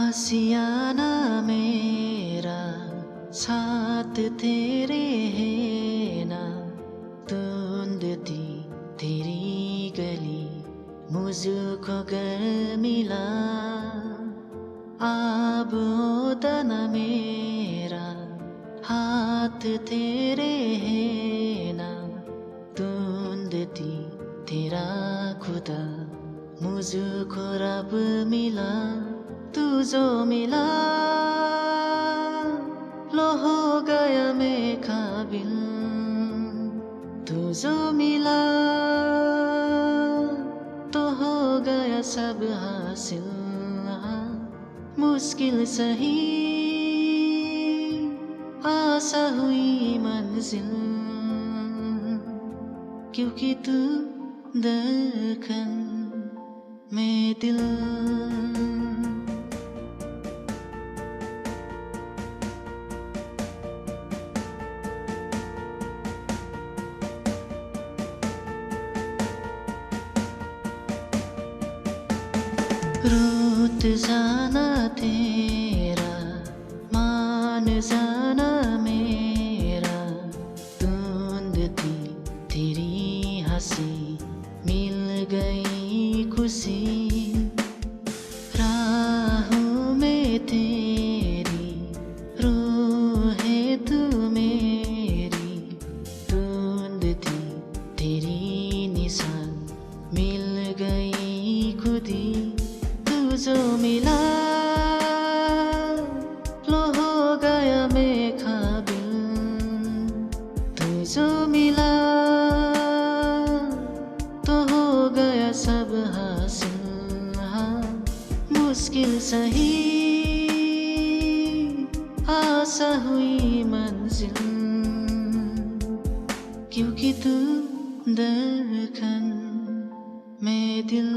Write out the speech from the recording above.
आशियाना मेरा साथ तेरे है ना, धुंधती तेरी गली मुझको घर मिला। अब होता न मेरा हाथ तेरे है ना, धुंधती तेरा खुदा मुझको रब मिला। तू जो मिला लो हो गया मैं काबिल, तू जो मिला तो हो गया सब हासिल। मुश्किल सही आशा हुई मंजिल, क्योंकि तू धड़कन में दिल। रूठ जाना तेरा, मान जाना मेरा, धुंधती तेरी हंसी मिल गई खुशी। राहों में तेरी रूह है तू मेरी, धुंधती तेरी निशान मिल गई खुदी। जो मिला लो हो गया मैं काबिल, तू जो मिला तो हो गया सब हासिल। मुश्किल सही आशा हुई मंजिल, क्योंकि तू धड़कन में दिल।